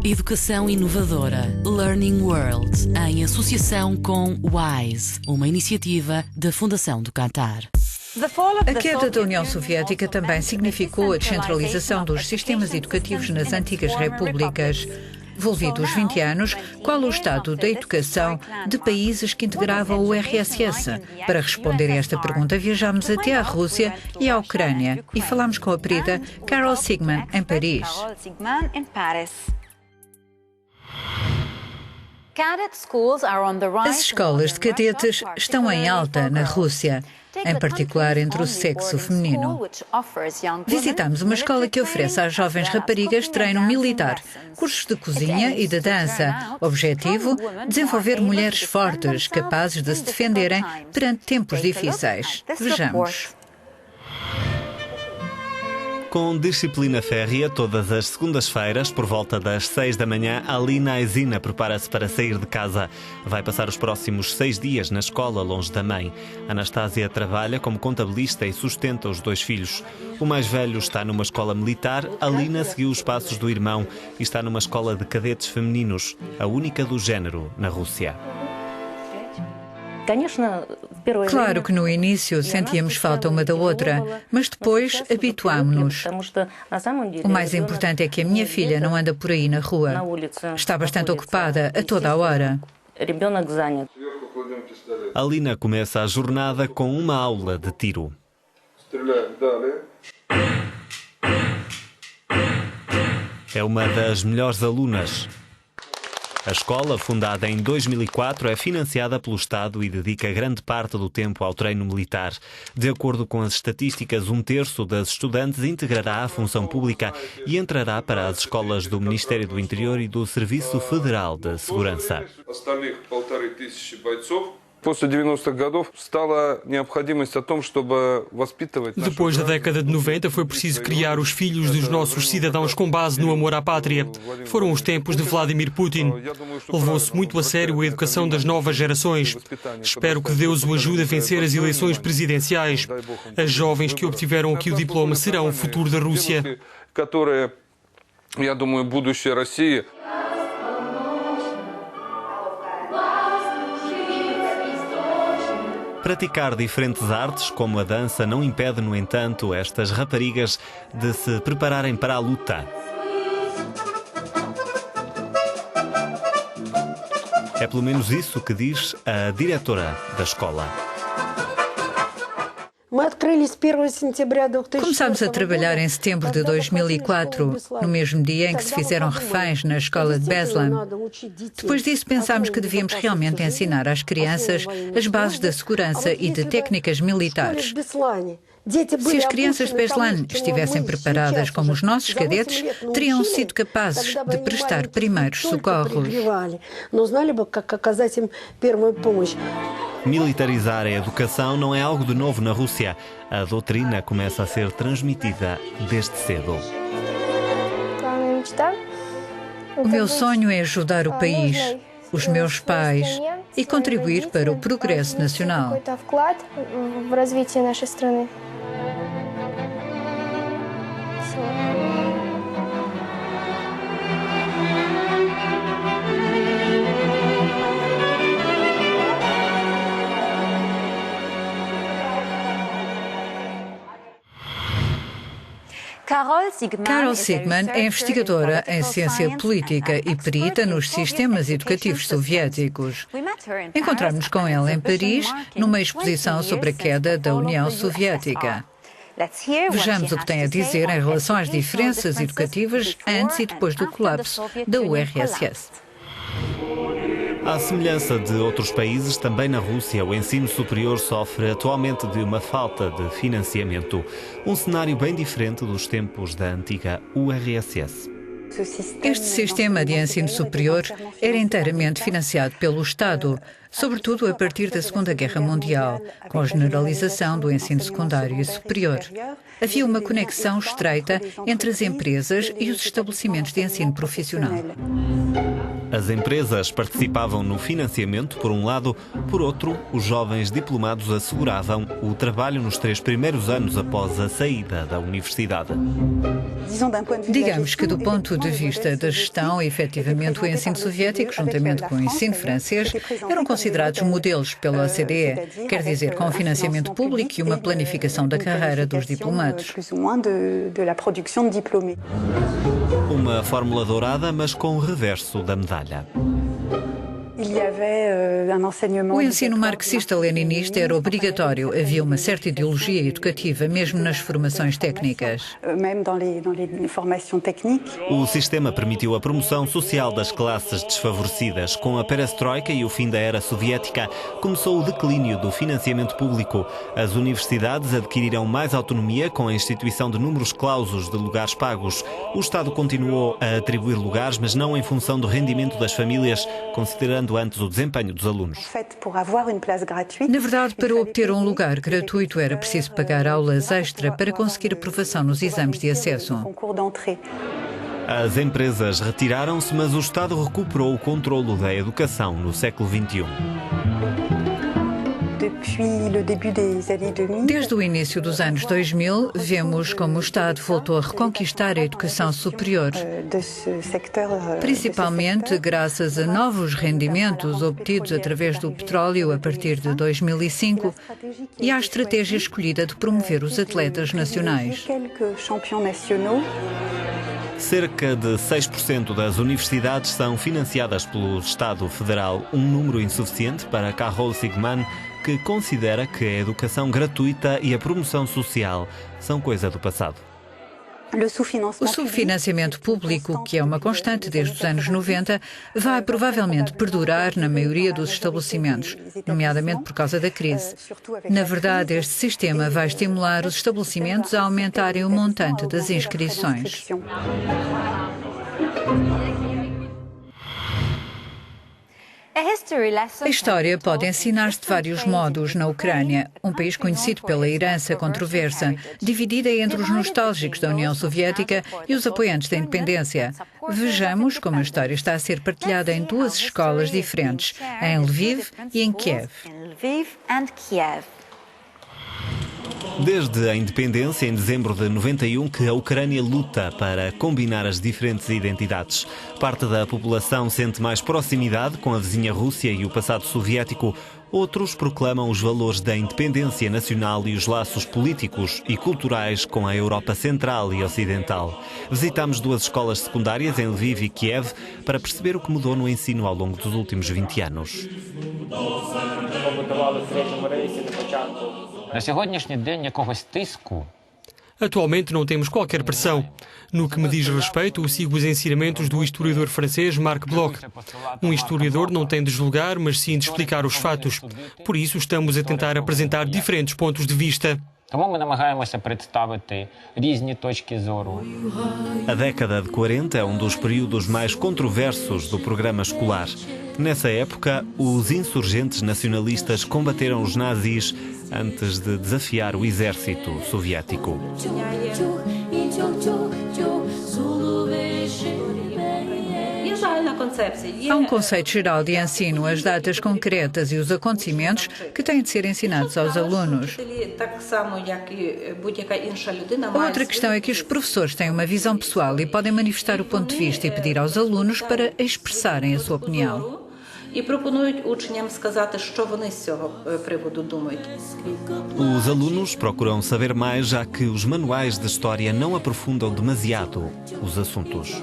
Educação inovadora Learning World, em associação com WISE, uma iniciativa da Fundação do Qatar. A queda da União Soviética também significou a descentralização dos sistemas educativos nas antigas repúblicas. Volvidos os 20 anos, qual o estado da educação de países que integravam o RSS? Para responder a esta pergunta, viajamos até à Rússia e à Ucrânia e falamos com a perita Carol Sigman, em Paris. As escolas de cadetes estão em alta na Rússia, em particular entre o sexo feminino. Visitamos uma escola que oferece às jovens raparigas treino militar, cursos de cozinha e de dança. Objetivo: desenvolver mulheres fortes, capazes de se defenderem perante tempos difíceis. Vejamos. Com disciplina férrea, todas as segundas-feiras, por volta das 6 da manhã, Alina Aizina prepara-se para sair de casa. Vai passar os próximos 6 dias na escola, longe da mãe. Anástasia trabalha como contabilista e sustenta os 2 filhos. O mais velho está numa escola militar, Alina seguiu os passos do irmão e está numa escola de cadetes femininos, a única do género na Rússia. Claro que no início sentíamos falta uma da outra, mas depois habituámo-nos. O mais importante é que a minha filha não anda por aí na rua. Está bastante ocupada a toda a hora. Alina começa a jornada com uma aula de tiro. É uma das melhores alunas. A escola, fundada em 2004, é financiada pelo Estado e dedica grande parte do tempo ao treino militar. De acordo com as estatísticas, 1/3 das estudantes integrará a função pública e entrará para as escolas do Ministério do Interior e do Serviço Federal de Segurança. Depois da década de 90, foi preciso criar os filhos dos nossos cidadãos com base no amor à pátria. Foram os tempos de Vladimir Putin. Levou-se muito a sério a educação das novas gerações. Espero que Deus o ajude a vencer as eleições presidenciais. As jovens que obtiveram aqui o diploma serão o futuro da Rússia. Praticar diferentes artes, como a dança, não impede, no entanto, estas raparigas de se prepararem para a luta. É pelo menos isso que diz a diretora da escola. Começámos a trabalhar em setembro de 2004, no mesmo dia em que se fizeram reféns na escola de Beslan. Depois disso pensámos que devíamos realmente ensinar às crianças as bases da segurança e de técnicas militares. Se as crianças de Beslan estivessem preparadas como os nossos cadetes, teriam sido capazes de prestar primeiros socorros. Militarizar a educação não é algo de novo na Rússia. A doutrina começa a ser transmitida desde cedo. O meu sonho é ajudar o país, os meus pais e contribuir para o progresso nacional. Carol Sigman é investigadora em ciência política e perita nos sistemas educativos soviéticos. Encontramos-nos com ela em Paris, numa exposição sobre a queda da União Soviética. Vejamos o que tem a dizer em relação às diferenças educativas antes e depois do colapso da URSS. À semelhança de outros países, também na Rússia, o ensino superior sofre atualmente de uma falta de financiamento. Um cenário bem diferente dos tempos da antiga URSS. Este sistema de ensino superior era inteiramente financiado pelo Estado, sobretudo a partir da Segunda Guerra Mundial, com a generalização do ensino secundário e superior. Havia uma conexão estreita entre as empresas e os estabelecimentos de ensino profissional. As empresas participavam no financiamento, por um lado, por outro, os jovens diplomados asseguravam o trabalho nos 3 primeiros anos após a saída da universidade. Digamos que, do ponto de vista da gestão, efetivamente o ensino soviético, juntamente com o ensino francês, eram considerados modelos pela OCDE, quer dizer, com financiamento público e uma planificação da carreira dos diplomados. Uma fórmula dourada, mas com o reverso da medalha. O ensino marxista-leninista era obrigatório. Havia uma certa ideologia educativa, mesmo nas formações técnicas. O sistema permitiu a promoção social das classes desfavorecidas. Com a perestroika e o fim da era soviética, começou o declínio do financiamento público. As universidades adquiriram mais autonomia com a instituição de números clausos de lugares pagos. O Estado continuou a atribuir lugares, mas não em função do rendimento das famílias, considerando antes o desempenho dos alunos. Na verdade, para obter um lugar gratuito era preciso pagar aulas extra para conseguir aprovação nos exames de acesso. As empresas retiraram-se, mas o Estado recuperou o controlo da educação no século XXI. Desde o início dos anos 2000, vemos como o Estado voltou a reconquistar a educação superior, principalmente graças a novos rendimentos obtidos através do petróleo a partir de 2005 e à estratégia escolhida de promover os atletas nacionais. Cerca de 6% das universidades são financiadas pelo Estado Federal, um número insuficiente para Carol Sigman, que considera que a educação gratuita e a promoção social são coisa do passado. O subfinanciamento público, que é uma constante desde os anos 90, vai provavelmente perdurar na maioria dos estabelecimentos, nomeadamente por causa da crise. Na verdade, este sistema vai estimular os estabelecimentos a aumentarem o montante das inscrições. A história pode ensinar-se de vários modos na Ucrânia, um país conhecido pela herança controversa, dividida entre os nostálgicos da União Soviética e os apoiantes da independência. Vejamos como a história está a ser partilhada em 2 escolas diferentes, em Lviv e em Kiev. Desde a independência, em dezembro de 91, que a Ucrânia luta para combinar as diferentes identidades. Parte da população sente mais proximidade com a vizinha Rússia e o passado soviético. Outros proclamam os valores da independência nacional e os laços políticos e culturais com a Europa Central e Ocidental. Visitamos 2 escolas secundárias em Lviv e Kiev para perceber o que mudou no ensino ao longo dos últimos 20 anos. Atualmente não temos qualquer pressão. No que me diz respeito, eu sigo os ensinamentos do historiador francês Marc Bloch. Um historiador não tem de julgar, mas sim de explicar os fatos. Por isso, estamos a tentar apresentar diferentes pontos de vista. A década de 40 é um dos períodos mais controversos do programa escolar. Nessa época, os insurgentes nacionalistas combateram os nazis antes de desafiar o exército soviético. Há um conceito geral de ensino, as datas concretas e os acontecimentos que têm de ser ensinados aos alunos. Outra questão é que os professores têm uma visão pessoal e podem manifestar o ponto de vista e pedir aos alunos para expressarem a sua opinião. Os alunos procuram saber mais, já que os manuais de história não aprofundam demasiado os assuntos.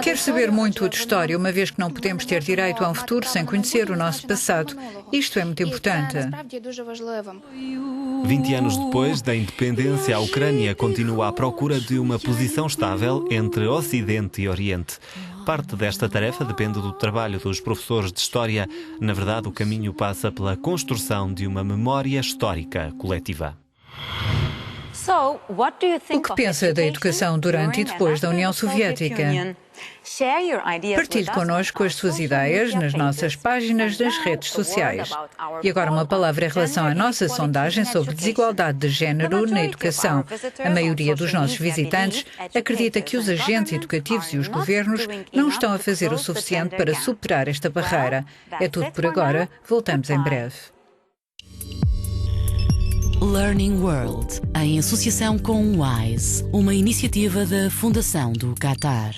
Quero saber muito de história, uma vez que não podemos ter direito a um futuro sem conhecer o nosso passado. Isto é muito importante. 20 anos depois da independência, a Ucrânia continua à procura de uma posição estável entre Ocidente e Oriente. Parte desta tarefa depende do trabalho dos professores de História. Na verdade, o caminho passa pela construção de uma memória histórica coletiva. O que pensa da educação durante e depois da União Soviética? Partilhe connosco as suas ideias nas nossas páginas das redes sociais. E agora uma palavra em relação à nossa sondagem sobre desigualdade de género na educação. A maioria dos nossos visitantes acredita que os agentes educativos e os governos não estão a fazer o suficiente para superar esta barreira. É tudo por agora. Voltamos em breve. Learning World, em associação com WISE, uma iniciativa da Fundação do Qatar.